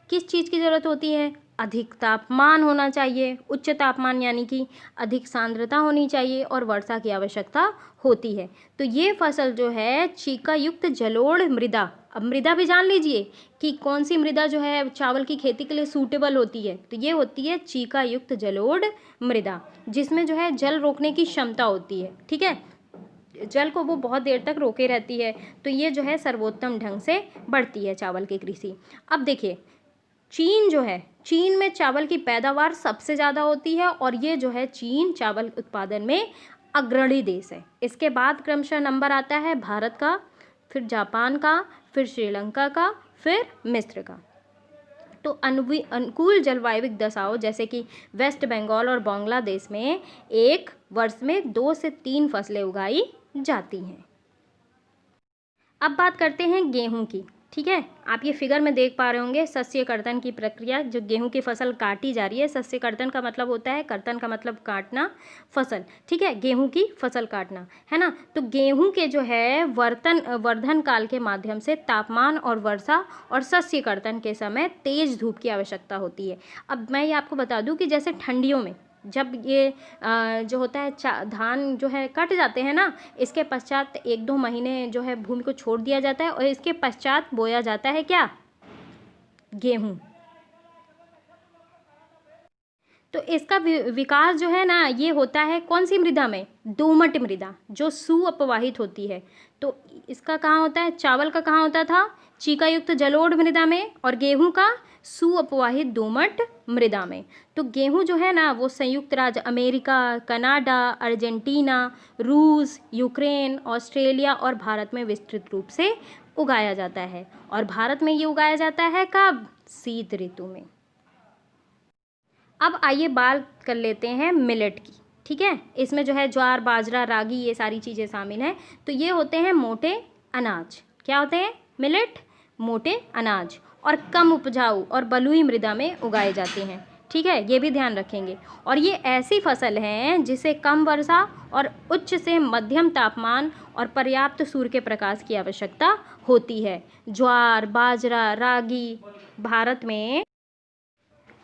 किस चीज़ की ज़रूरत होती है? अधिक तापमान होना चाहिए, उच्च तापमान यानी कि अधिक सांद्रता होनी चाहिए, और वर्षा की आवश्यकता होती है। तो ये फसल जो है चीका युक्त जलोढ़ मृदा, अब मृदा भी जान लीजिए कि कौन सी मृदा जो है चावल की खेती के लिए सूटेबल होती है। तो ये होती है चीका युक्त जलोढ़ मृदा, जिसमें जो है जल रोकने की क्षमता होती है, ठीक है, जल को वो बहुत देर तक रोके रहती है। तो ये जो है सर्वोत्तम ढंग से बढ़ती है चावल की कृषि। अब देखिए, चीन जो है, चीन में चावल की पैदावार सबसे ज़्यादा होती है, और ये जो है चीन चावल उत्पादन में अग्रणी देश है। इसके बाद क्रमशः नंबर आता है भारत का, फिर जापान का, फिर श्रीलंका का, फिर मिस्र का। तो अनुकूल जलवायु दशाओं जैसे कि वेस्ट बंगाल और बांग्लादेश में एक वर्ष में 2 से 3 फसलें उगाई जाती हैं। अब बात करते हैं गेहूं की, ठीक है। आप ये फिगर में देख पा रहे होंगे शस्य कर्तन की प्रक्रिया, जो गेहूं की फसल काटी जा रही है। शस्य कर्तन का मतलब होता है, कर्तन का मतलब काटना, फसल, ठीक है, गेहूं की फसल काटना, है ना। तो गेहूं के जो है वर्धन काल के माध्यम से तापमान और वर्षा और शस्य कर्तन के समय तेज धूप की आवश्यकता होती है। अब मैं ये आपको बता दूं कि जैसे ठंडियों में जब ये जो होता है धान जो है कट जाते हैं ना, इसके पश्चात 1-2 महीने जो है भूमि को छोड़ दिया जाता है, और इसके पश्चात बोया जाता है क्या? गेहूं। तो इसका विकास जो है ना, ये होता है कौन सी मृदा में? दोमट मृदा, जो सुअपवाहित होती है। तो इसका कहाँ होता है? चावल का कहाँ होता था? चीका युक्त जलोढ़ मृदा में, और गेहूं का सुअपवाहित दोमट मृदा में। तो गेहूं जो है ना, वो संयुक्त राज्य अमेरिका, कनाडा, अर्जेंटीना, रूस, यूक्रेन, ऑस्ट्रेलिया और भारत में विस्तृत रूप से उगाया जाता है। और भारत में ये उगाया जाता है कब? शीत ऋतु में। अब आइए बात कर लेते हैं मिलेट की, ठीक है। इसमें जो है ज्वार, बाजरा, रागी, ये सारी चीज़ें शामिल हैं। तो ये होते हैं मोटे अनाज। क्या होते हैं? मिलेट, मोटे अनाज, और कम उपजाऊ और बलुई मृदा में उगाए जाते हैं, ठीक है, ये भी ध्यान रखेंगे। और ये ऐसी फसल हैं जिसे कम वर्षा और उच्च से मध्यम तापमान और पर्याप्त सूर्य के प्रकाश की आवश्यकता होती है। ज्वार, बाजरा, रागी भारत में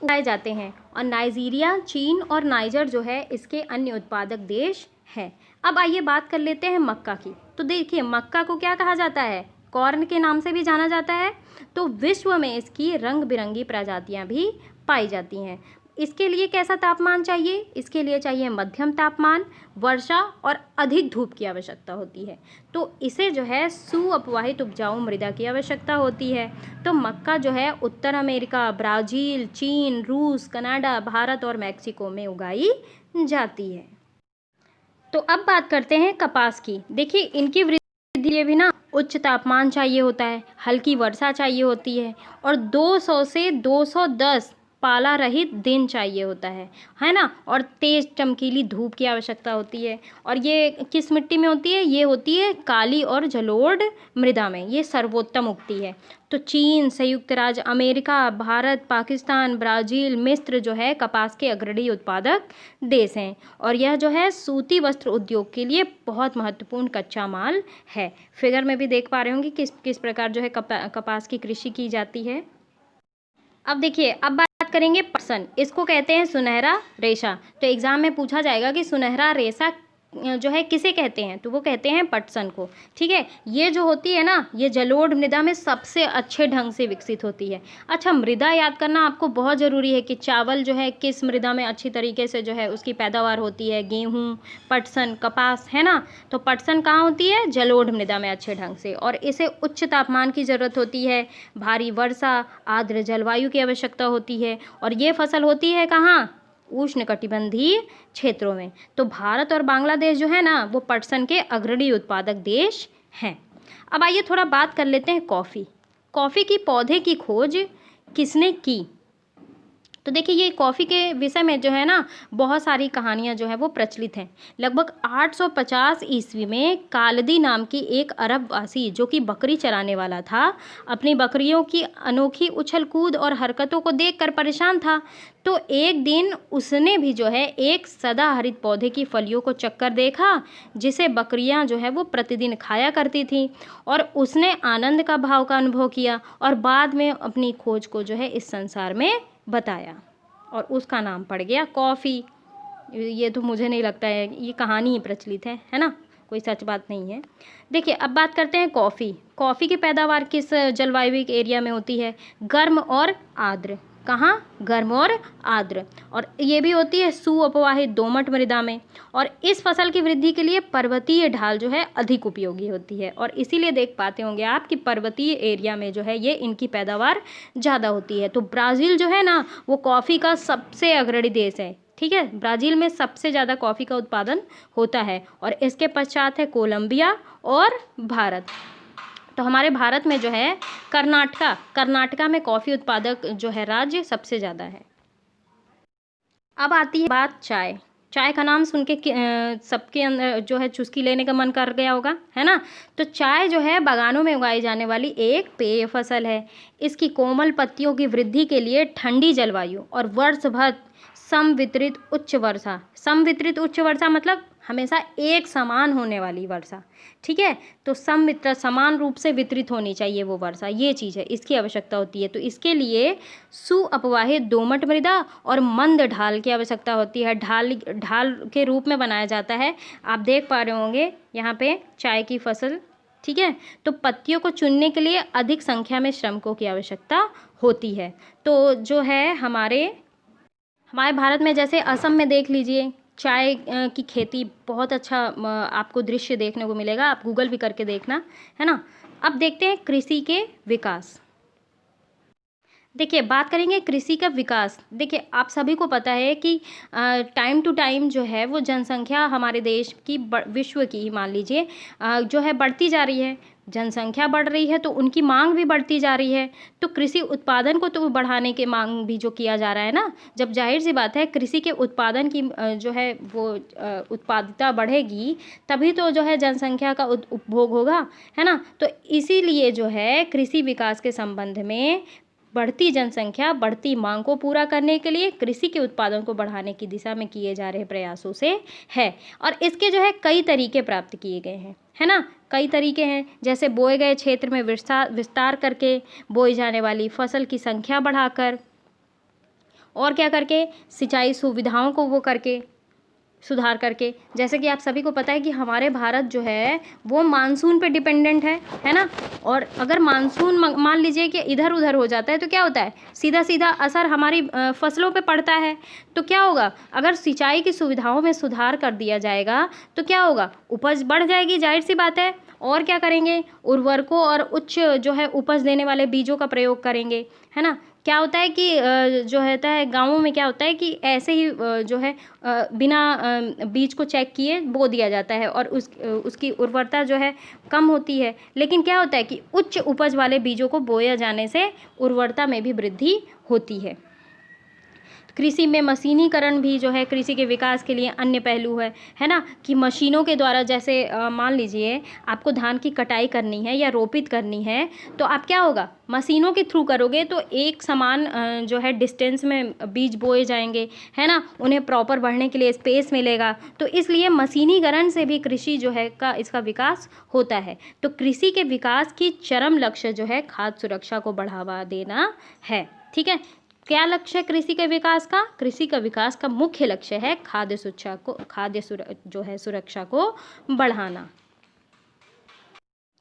उगाए जाते हैं, और नाइजीरिया, चीन और नाइजर जो है इसके अन्य उत्पादक देश हैं। अब आइए बात कर लेते हैं मक्का की। तो देखिए, मक्का को क्या कहा जाता है? कॉर्न के नाम से भी जाना जाता है। तो विश्व में इसकी रंग बिरंगी प्रजातियां भी पाई जाती हैं। इसके लिए कैसा तापमान चाहिए? इसके लिए चाहिए मध्यम तापमान, वर्षा और अधिक धूप की आवश्यकता होती है। तो इसे जो है सुअपवाहित उपजाऊ मृदा की आवश्यकता होती है। तो मक्का जो है उत्तर अमेरिका, ब्राज़ील, चीन, रूस, कनाडा, भारत और मैक्सिको में उगाई जाती है। तो अब बात करते हैं कपास की। देखिए इनकी वृद्धि के लिए भी ना उच्च तापमान चाहिए होता है, हल्की वर्षा चाहिए होती है और 200 से 210 पाला रहित दिन चाहिए होता है ना, और तेज चमकीली धूप की आवश्यकता होती है। और ये किस मिट्टी में होती है? ये होती है काली और जलोढ़ मृदा में, ये सर्वोत्तम उगती है। तो चीन, संयुक्त राज्य अमेरिका, भारत, पाकिस्तान, ब्राज़ील, मिस्र जो है कपास के अग्रणी उत्पादक देश हैं और यह जो है सूती वस्त्र उद्योग के लिए बहुत महत्वपूर्ण कच्चा माल है। फिगर में भी देख पा रहे होंगे किस किस प्रकार जो है कपास की कृषि की जाती है। अब देखिए, अब बात करेंगे पटसन। इसको कहते हैं सुनहरा रेशा। तो एग्जाम में पूछा जाएगा कि सुनहरा रेशा जो है किसे कहते हैं, तो वो कहते हैं पटसन को। ठीक है, ये जो होती है ना, ये जलोढ़ मृदा में सबसे अच्छे ढंग से विकसित होती है। अच्छा, मृदा याद करना आपको बहुत ज़रूरी है कि चावल जो है किस मृदा में अच्छी तरीके से जो है उसकी पैदावार होती है, गेहूँ, पटसन, कपास, है ना। तो पटसन कहाँ होती है? जलोढ़ मृदा में अच्छे ढंग से, और इसे उच्च तापमान की ज़रूरत होती है, भारी वर्षा, आर्द्र जलवायु की आवश्यकता होती है। और ये फसल होती है कहाँ? उष्णकटिबंधीय क्षेत्रों में। तो भारत और बांग्लादेश जो है ना, वो पटसन के अग्रणी उत्पादक देश हैं। अब आइए थोड़ा बात कर लेते हैं कॉफ़ी। कॉफ़ी की पौधे की खोज किसने की? तो देखिए, ये कॉफ़ी के विषय में जो है ना बहुत सारी कहानियाँ जो है वो प्रचलित हैं। लगभग 850 ईस्वी में कालदी नाम की एक अरबवासी जो कि बकरी चराने वाला था, अपनी बकरियों की अनोखी उछल कूद और हरकतों को देखकर परेशान था। तो एक दिन उसने भी जो है एक सदाहरित पौधे की फलियों को चक्कर देखा, जिसे बकरियां जो है वो प्रतिदिन खाया करती थीं, और उसने आनंद का भाव का अनुभव किया और बाद में अपनी खोज को जो है इस संसार में बताया और उसका नाम पड़ गया कॉफ़ी। ये तो मुझे नहीं लगता है, ये कहानी ही प्रचलित है ना, कोई सच बात नहीं है। देखिए, अब बात करते हैं कॉफ़ी। कॉफ़ी की पैदावार किस जलवायु एरिया में होती है? गर्म और आर्द्र। कहाँ? गर्म और आर्द्र। और ये भी होती है सुअपवाहित दोमट मृदा में। और इस फसल की वृद्धि के लिए पर्वतीय ढाल जो है अधिक उपयोगी होती है, और इसीलिए देख पाते होंगे आप कि पर्वतीय एरिया में जो है ये इनकी पैदावार ज़्यादा होती है। तो ब्राज़ील जो है ना, वो कॉफ़ी का सबसे अग्रणी देश है। ठीक है, ब्राज़ील में सबसे ज़्यादा कॉफ़ी का उत्पादन होता है, और इसके पश्चात है कोलंबिया और भारत। तो हमारे भारत में जो है कर्नाटका में कॉफ़ी उत्पादक जो है राज्य सबसे ज़्यादा है। अब आती है बात चाय। चाय का नाम सुन के सबके अंदर जो है चुस्की लेने का मन कर गया होगा, है ना। तो चाय जो है बागानों में उगाई जाने वाली एक पेय फसल है। इसकी कोमल पत्तियों की वृद्धि के लिए ठंडी जलवायु और वर्ष भर समवितरित उच्च वर्षा मतलब हमेशा एक समान होने वाली वर्षा। ठीक है, तो समान रूप से वितरित होनी चाहिए वो वर्षा, ये चीज़ है, इसकी आवश्यकता होती है। तो इसके लिए सुअपवाहित दोमट मृदा और मंद ढाल की आवश्यकता होती है। ढाल के रूप में बनाया जाता है। आप देख पा रहे होंगे यहाँ पे चाय की फसल। ठीक है, तो पत्तियों को चुनने के लिए अधिक संख्या में श्रमिकों की आवश्यकता होती है। तो जो है हमारे भारत में, जैसे असम में देख लीजिए, चाय की खेती बहुत अच्छा आपको दृश्य देखने को मिलेगा। आप गूगल भी करके देखना, है ना। अब देखते हैं कृषि के विकास। देखिए, बात करेंगे कृषि का विकास। देखिए, आप सभी को पता है कि टाइम टू टाइम जो है वो जनसंख्या हमारे देश की विश्व की ही मान लीजिए जो है बढ़ती जा रही है। जनसंख्या बढ़ रही है तो उनकी मांग भी बढ़ती जा रही है। तो कृषि उत्पादन को तो बढ़ाने के मांग भी जो किया जा रहा है ना, जब जाहिर सी बात है कृषि के उत्पादन की जो है वो उत्पादकता बढ़ेगी, तभी तो जो है जनसंख्या का उपभोग होगा, है ना। तो इसीलिए जो है कृषि विकास के संबंध में बढ़ती जनसंख्या, बढ़ती मांग को पूरा करने के लिए कृषि के उत्पादन को बढ़ाने की दिशा में किए जा रहे प्रयासों से है। और इसके जो है कई तरीके प्राप्त किए गए हैं, है ना। कई तरीके हैं, जैसे बोए गए क्षेत्र में विस्तार करके, बोई जाने वाली फसल की संख्या बढ़ाकर, और क्या करके, सिंचाई सुविधाओं को वो करके, सुधार करके। जैसे कि आप सभी को पता है कि हमारे भारत जो है वो मानसून पे डिपेंडेंट है ना। और अगर मानसून मान लीजिए कि इधर उधर हो जाता है तो क्या होता है, सीधा सीधा असर हमारी फसलों पे पड़ता है। तो क्या होगा, अगर सिंचाई की सुविधाओं में सुधार कर दिया जाएगा तो क्या होगा, उपज बढ़ जाएगी, जाहिर सी बात है। और क्या करेंगे, उर्वरकों और उच्च जो है उपज देने वाले बीजों का प्रयोग करेंगे, है ना। क्या होता है कि जो होता है गाँवों में, क्या होता है कि ऐसे ही जो है बिना बीज को चेक किए बो दिया जाता है और उसकी उर्वरता जो है कम होती है। लेकिन क्या होता है कि उच्च उपज वाले बीजों को बोया जाने से उर्वरता में भी वृद्धि होती है। कृषि में मशीनीकरण भी जो है कृषि के विकास के लिए अन्य पहलू है ना। कि मशीनों के द्वारा, जैसे मान लीजिए आपको धान की कटाई करनी है या रोपित करनी है, तो आप क्या होगा, मशीनों के थ्रू करोगे तो एक समान जो है डिस्टेंस में बीज बोए जाएंगे, है ना। उन्हें प्रॉपर बढ़ने के लिए स्पेस मिलेगा। तो इसलिए मशीनीकरण से भी कृषि जो है का इसका विकास होता है। तो कृषि के विकास की चरम लक्ष्य जो है खाद्य सुरक्षा को बढ़ावा देना है। ठीक है, क्या लक्ष्य है कृषि के विकास का? कृषि का विकास का मुख्य लक्ष्य है जो है सुरक्षा को बढ़ाना।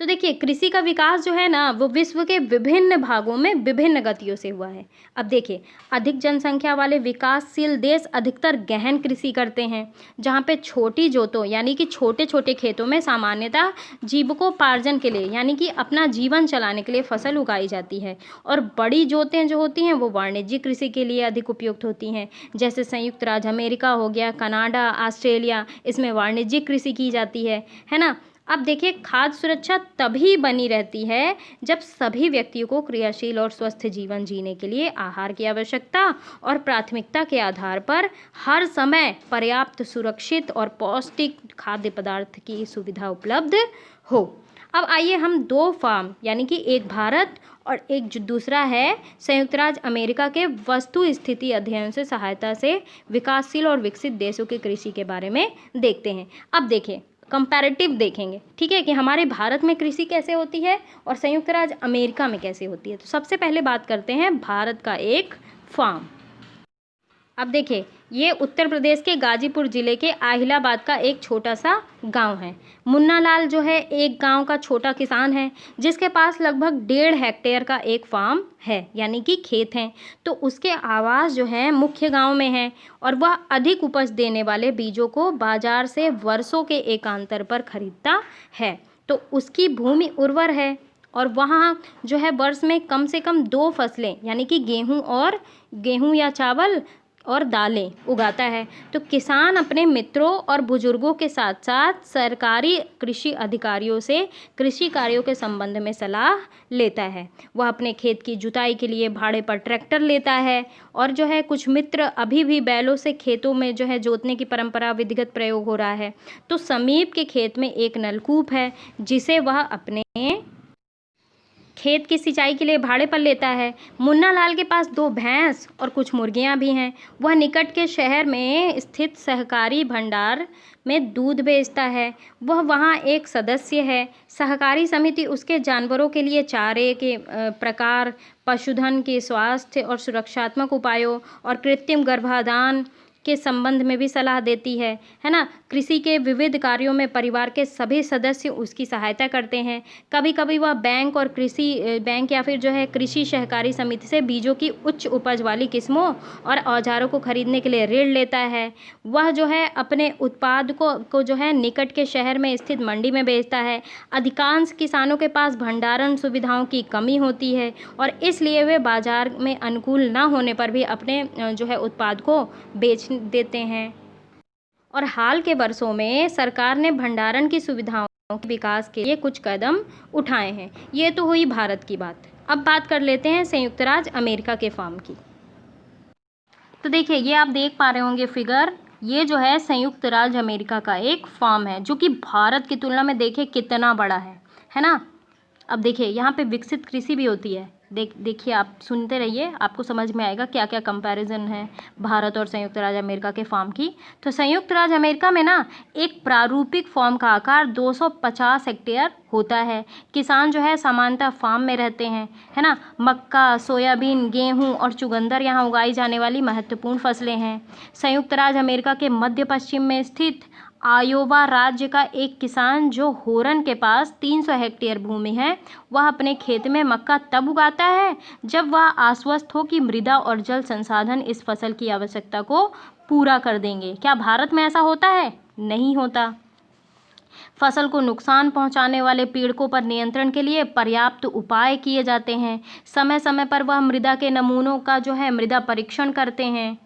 तो देखिए, कृषि का विकास जो है ना वो विश्व के विभिन्न भागों में विभिन्न गतियों से हुआ है। अब देखिए, अधिक जनसंख्या वाले विकासशील देश अधिकतर गहन कृषि करते हैं, जहाँ पे छोटी जोतों यानी कि छोटे छोटे खेतों में सामान्यतः जीविकोपार्जन के लिए यानी कि अपना जीवन चलाने के लिए फसल उगाई जाती है। और बड़ी जोतें जो होती हैं वो वाणिज्यिक कृषि के लिए अधिक उपयुक्त होती हैं। जैसे संयुक्त राज्य अमेरिका हो गया, कनाडा, ऑस्ट्रेलिया, इसमें वाणिज्यिक कृषि की जाती है ना। अब देखिए, खाद्य सुरक्षा तभी बनी रहती है जब सभी व्यक्तियों को क्रियाशील और स्वस्थ जीवन जीने के लिए आहार की आवश्यकता और प्राथमिकता के आधार पर हर समय पर्याप्त, सुरक्षित और पौष्टिक खाद्य पदार्थ की सुविधा उपलब्ध हो। अब आइए हम दो फार्म यानी कि एक भारत और एक जो दूसरा है संयुक्त राज्य अमेरिका के वस्तु स्थिति अध्ययन से सहायता से विकासशील और विकसित देशों की कृषि के बारे में देखते हैं। अब देखिए, कंपैरेटिव देखेंगे, ठीक है, कि हमारे भारत में कृषि कैसे होती है और संयुक्त राज्य अमेरिका में कैसे होती है। तो सबसे पहले बात करते हैं भारत का एक फार्म। अब देखिए, ये उत्तर प्रदेश के गाजीपुर ज़िले के आहिलाबाद का एक छोटा सा गांव है। मुन्ना लाल जो है एक गांव का छोटा किसान है जिसके पास लगभग 1.5 हेक्टेयर का एक फार्म है यानी कि खेत हैं। तो उसके आवास जो है मुख्य गांव में है और वह अधिक उपज देने वाले बीजों को बाजार से वर्षों के एकांतर पर खरीदता है। तो उसकी भूमि उर्वर है और वहाँ जो है वर्ष में कम से कम 2 फसलें यानी कि गेहूँ या चावल और दालें उगाता है। तो किसान अपने मित्रों और बुजुर्गों के साथ साथ सरकारी कृषि अधिकारियों से कृषि कार्यों के संबंध में सलाह लेता है। वह अपने खेत की जुताई के लिए भाड़े पर ट्रैक्टर लेता है और जो है कुछ मित्र अभी भी बैलों से खेतों में जो है जोतने की परंपरा विधिगत प्रयोग हो रहा है। तो समीप के खेत में एक नलकूप है जिसे वह अपने खेत की सिंचाई के लिए भाड़े पर लेता है। मुन्ना लाल के पास 2 भैंस और कुछ मुर्गियां भी हैं। वह निकट के शहर में स्थित सहकारी भंडार में दूध बेचता है। वह वहां एक सदस्य है। सहकारी समिति उसके जानवरों के लिए चारे के प्रकार, पशुधन के स्वास्थ्य और सुरक्षात्मक उपायों और कृत्रिम गर्भाधान के संबंध में भी सलाह देती है ना। कृषि के विविध कार्यों में परिवार के सभी सदस्य उसकी सहायता करते हैं। कभी कभी वह बैंक या फिर जो है कृषि सहकारी समिति से बीजों की उच्च उपज वाली किस्मों और औजारों को खरीदने के लिए ऋण लेता है। वह जो है अपने उत्पाद को जो है निकट के शहर में स्थित मंडी में बेचता है। अधिकांश किसानों के पास भंडारण सुविधाओं की कमी होती है और इसलिए वे बाजार में अनुकूल न होने पर भी अपने जो है उत्पाद को बेच देते हैं। और हाल के वर्षों में सरकार ने भंडारण की सुविधाओं के विकास के लिए कुछ कदम उठाए हैं। ये तो हुई भारत की बात। अब बात कर लेते हैं संयुक्त राज्य अमेरिका के फार्म की। तो देखिए, ये आप देख पा रहे होंगे फिगर, ये जो है संयुक्त राज्य अमेरिका का एक फार्म है जो कि भारत की तुलना में देखिए कितना बड़ा है ना। अब देखिए, यहाँ पे विकसित कृषि भी होती है देखिए, आप सुनते रहिए, आपको समझ में आएगा क्या क्या कंपैरिजन है भारत और संयुक्त राज्य अमेरिका के फार्म की। तो संयुक्त राज्य अमेरिका में ना एक प्रारूपिक फार्म का आकार 250 हेक्टेयर होता है। किसान जो है सामान्यतः फार्म में रहते हैं, है ना। मक्का, सोयाबीन, गेहूं और चुकंदर यहाँ उगाई जाने वाली महत्वपूर्ण फसलें हैं। संयुक्त राज्य अमेरिका के मध्य पश्चिम में स्थित आयोवा राज्य का एक किसान जो होरन के पास 300 हेक्टेयर भूमि है, वह अपने खेत में मक्का तब उगाता है जब वह आश्वस्त हो कि मृदा और जल संसाधन इस फसल की आवश्यकता को पूरा कर देंगे। क्या भारत में ऐसा होता है? नहीं होता। फसल को नुकसान पहुंचाने वाले पीड़कों पर नियंत्रण के लिए पर्याप्त उपाय किए जाते हैं। समय समय पर वह मृदा के नमूनों का जो है मृदा परीक्षण करते हैं।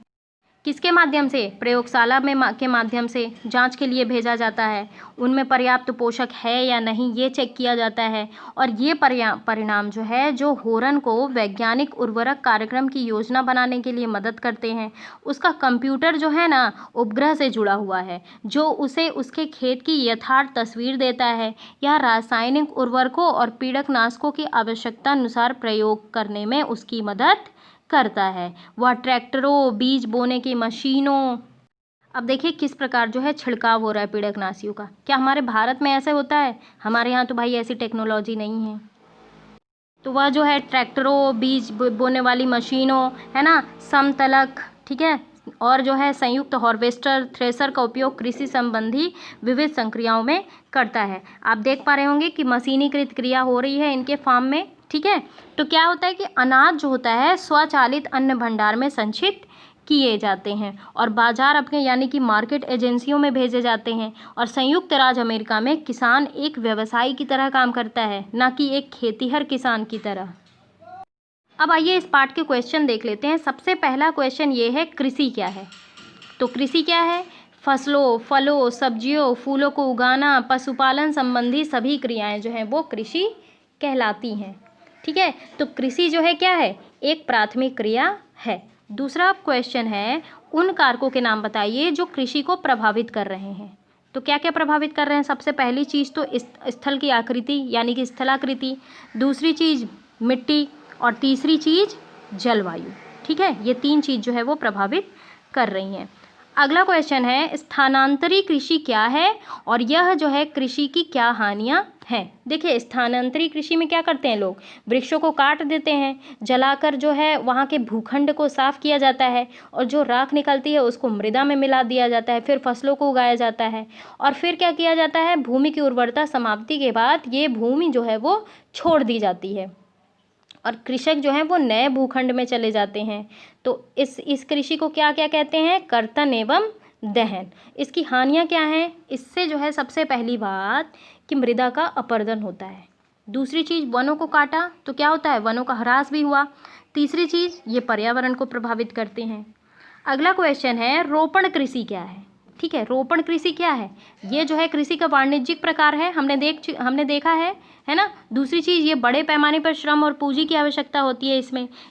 किसके माध्यम से? प्रयोगशाला के माध्यम से जांच के लिए भेजा जाता है। उनमें पर्याप्त पोषक है या नहीं ये चेक किया जाता है। और ये परिणाम जो है जो होरन को वैज्ञानिक उर्वरक कार्यक्रम की योजना बनाने के लिए मदद करते हैं। उसका कंप्यूटर जो है ना उपग्रह से जुड़ा हुआ है, जो उसे उसके खेत की यथार्थ तस्वीर देता है। यह रासायनिक उर्वरकों और पीड़कनाशकों की आवश्यकता अनुसार प्रयोग करने में उसकी मदद करता है। वह ट्रैक्टरों, बीज बोने की मशीनों, अब देखिए किस प्रकार जो है छिड़काव हो रहा है पीड़कनाशियों का। क्या हमारे भारत में ऐसे होता है? हमारे यहाँ तो भाई ऐसी टेक्नोलॉजी नहीं है। तो वह जो है ट्रैक्टरों, बीज बोने वाली मशीनों, है ना, समतलक, ठीक है, और जो है संयुक्त हार्वेस्टर, थ्रेसर का उपयोग कृषि संबंधी विविध संक्रियाओं में करता है। आप देख पा रहे होंगे कि मशीनीकृत क्रिया हो रही है इनके फार्म में, ठीक है। तो क्या होता है कि अनाज जो होता है स्वचालित अन्न भंडार में संचित किए जाते हैं और बाजार अपने यानी कि मार्केट एजेंसियों में भेजे जाते हैं। और संयुक्त राज्य अमेरिका में किसान एक व्यवसायी की तरह काम करता है, ना कि एक खेतीहर किसान की तरह। अब आइए इस पार्ट के क्वेश्चन देख लेते हैं। सबसे पहला क्वेश्चन ये है, कृषि क्या है? तो कृषि क्या है? फसलों, फलों, सब्जियों, फूलों को उगाना, पशुपालन संबंधी सभी क्रियाएं जो हैं वो कृषि कहलाती हैं, ठीक है। तो कृषि जो है क्या है? एक प्राथमिक क्रिया है। दूसरा क्वेश्चन है, उन कारकों के नाम बताइए जो कृषि को प्रभावित कर रहे हैं। तो क्या क्या प्रभावित कर रहे हैं? सबसे पहली चीज़ तो स्थल की आकृति यानी कि स्थलाकृति, दूसरी चीज़ मिट्टी, और तीसरी चीज़ जलवायु, ठीक है। ये 3 चीज़ जो है वो प्रभावित कर रही हैं। अगला क्वेश्चन है, स्थानांतरी कृषि क्या है और यह जो है कृषि की क्या हानियां हैं? देखिए, स्थानांतरी कृषि में क्या करते हैं लोग? वृक्षों को काट देते हैं, जलाकर जो है वहाँ के भूखंड को साफ किया जाता है और जो राख निकलती है उसको मृदा में मिला दिया जाता है, फिर फसलों को उगाया जाता है। और फिर क्या किया जाता है? भूमि की उर्वरता समाप्ति के बाद ये भूमि जो है वो छोड़ दी जाती है और कृषक जो हैं वो नए भूखंड में चले जाते हैं। तो इस कृषि को क्या क्या कहते हैं? कर्तन एवं दहन। इसकी हानियाँ क्या हैं? इससे जो है सबसे पहली बात कि मृदा का अपरदन होता है। दूसरी चीज़, वनों को काटा तो क्या होता है? वनों का ह्रास भी हुआ। तीसरी चीज़, ये पर्यावरण को प्रभावित करते हैं। अगला क्वेश्चन है, रोपण कृषि क्या है? ठीक है, रोपण कृषि क्या है? ये जो है कृषि का वाणिज्यिक प्रकार है, हमने देखा है ना। दूसरी चीज़, ये बड़े पैमाने पर श्रम और पूंजी की आवश्यकता होती है।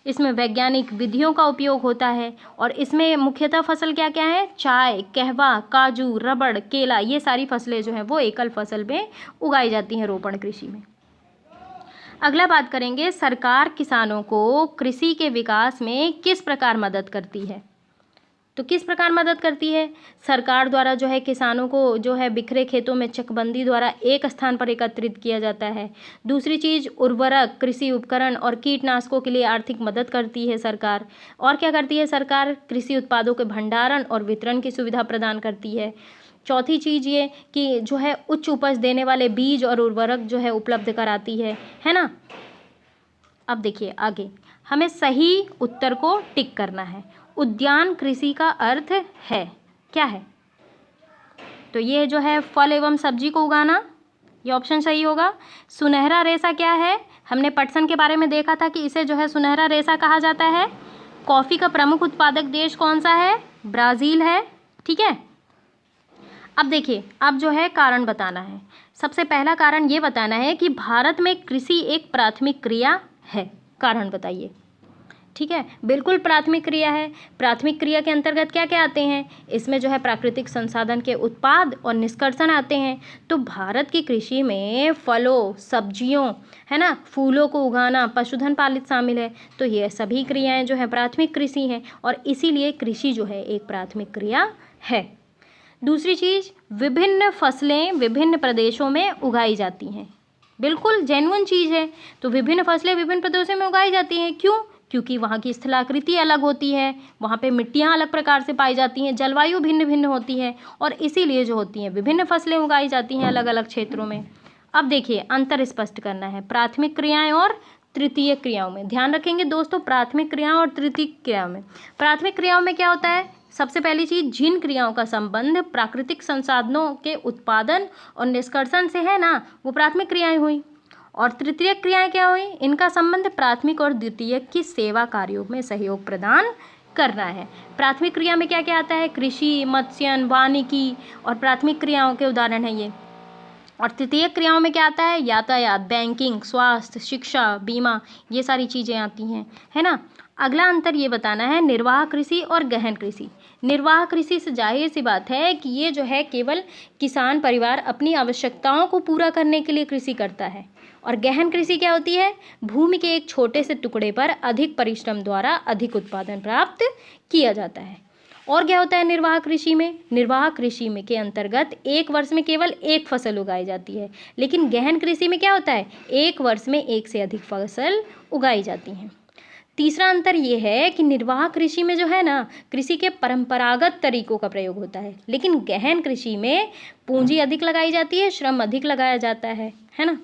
इसमें वैज्ञानिक विधियों का उपयोग होता है और इसमें मुख्यतः फसल क्या क्या है? चाय, कहवा, काजू, रबड़, केला, ये सारी फसलें जो हैं वो एकल फसल में उगाई जाती हैं रोपण कृषि में। अगला बात करेंगे, सरकार किसानों को कृषि के विकास में किस प्रकार मदद करती है? तो किस प्रकार मदद करती है? सरकार द्वारा जो है किसानों को जो है बिखरे खेतों में चकबंदी द्वारा एक स्थान पर एकत्रित किया जाता है। दूसरी चीज़, उर्वरक, कृषि उपकरण और कीटनाशकों के लिए आर्थिक मदद करती है सरकार। और क्या करती है सरकार? कृषि उत्पादों के भंडारण और वितरण की सुविधा प्रदान करती है। चौथी चीज़ ये कि जो है उच्च उपज देने वाले बीज और उर्वरक जो है उपलब्ध कराती है ना। अब देखिए आगे, हमें सही उत्तर को टिक करना है। उद्यान कृषि का अर्थ है क्या है? तो ये जो है फल एवं सब्जी को उगाना, ये ऑप्शन सही होगा। सुनहरा रेशा क्या है? हमने पटसन के बारे में देखा था कि इसे जो है सुनहरा रेशा कहा जाता है। कॉफ़ी का प्रमुख उत्पादक देश कौन सा है? ब्राज़ील है, ठीक है। अब देखिए, अब जो है कारण बताना है। सबसे पहला कारण ये बताना है कि भारत में कृषि एक प्राथमिक क्रिया है। कारण बताइए। ठीक है, बिल्कुल प्राथमिक क्रिया है। प्राथमिक क्रिया के अंतर्गत क्या क्या आते हैं, इसमें जो है प्राकृतिक संसाधन के उत्पाद और निष्कर्षण आते हैं। तो भारत की कृषि में फलों, सब्जियों, है ना, फूलों को उगाना, पशुधन पालित शामिल है। तो ये सभी क्रियाएं जो है प्राथमिक कृषि हैं और इसीलिए कृषि जो है एक प्राथमिक क्रिया है। दूसरी चीज़, विभिन्न फसलें विभिन्न प्रदेशों में उगाई जाती हैं। बिल्कुल जेन्युइन चीज़ है। तो विभिन्न फसलें विभिन्न प्रदेशों में उगाई जाती हैं, क्यों? क्योंकि वहाँ की स्थलाकृति अलग होती है, वहाँ पे मिट्टियाँ अलग प्रकार से पाई जाती हैं, जलवायु भिन्न भिन्न होती है और इसीलिए जो होती हैं विभिन्न फसलें उगाई जाती हैं अलग अलग क्षेत्रों में। अब देखिए, अंतर स्पष्ट करना है प्राथमिक क्रियाएं और तृतीय क्रियाओं में। ध्यान रखेंगे दोस्तों, प्राथमिक क्रियाओं और तृतीय क्रियाओं में। प्राथमिक क्रियाओं में क्या होता है, सबसे पहली चीज़, जिन क्रियाओं का संबंध प्राकृतिक संसाधनों के उत्पादन और निष्कर्षण से है ना, वो प्राथमिक क्रियाएं हुई। और तृतीय क्रियाएं क्या हुई, इनका संबंध प्राथमिक और द्वितीयक की सेवा कार्यों में सहयोग प्रदान करना है। प्राथमिक क्रिया में क्या क्या आता है, कृषि, मत्स्यन, वानिकी और प्राथमिक क्रियाओं के उदाहरण है ये। और तृतीय क्रियाओं में क्या आता है, यातायात, बैंकिंग, स्वास्थ्य, शिक्षा, बीमा, ये सारी चीज़ें आती हैं, है ना। अगला अंतर ये बताना है निर्वाह कृषि और गहन कृषि। निर्वाह कृषि से जाहिर सी बात है कि ये जो है केवल किसान परिवार अपनी आवश्यकताओं को पूरा करने के लिए कृषि करता है। और गहन कृषि क्या होती है, भूमि के एक छोटे से टुकड़े पर अधिक परिश्रम द्वारा अधिक उत्पादन प्राप्त किया जाता है। और क्या होता है निर्वाह कृषि में, निर्वाह कृषि में के अंतर्गत एक वर्ष में केवल एक फसल उगाई जाती है, लेकिन गहन कृषि में क्या होता है, एक वर्ष में एक से अधिक फसल उगाई जाती हैं। तीसरा अंतर ये है कि निर्वाह कृषि में जो है ना, कृषि के परंपरागत तरीकों का प्रयोग होता है, लेकिन गहन कृषि में पूंजी अधिक लगाई जाती है, श्रम अधिक लगाया जाता है ना।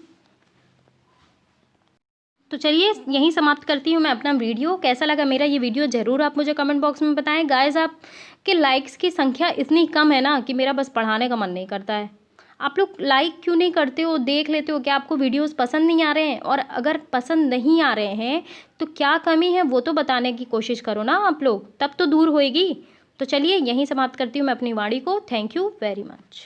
तो चलिए यहीं समाप्त करती हूँ मैं अपना वीडियो। कैसा लगा मेरा ये वीडियो ज़रूर आप मुझे कमेंट बॉक्स में बताएं। गाइस, आपके लाइक्स की संख्या इतनी कम है ना कि मेरा बस पढ़ाने का मन नहीं करता है। आप लोग लाइक क्यों नहीं करते हो, देख लेते हो, क्या आपको वीडियोस पसंद नहीं आ रहे हैं? और अगर पसंद नहीं आ रहे हैं तो क्या कमी है वो तो बताने की कोशिश करो ना आप लोग, तब तो दूर होएगी। तो चलिए यहीं समाप्त करती हूँ मैं अपनी वाणी को। Thank you very much.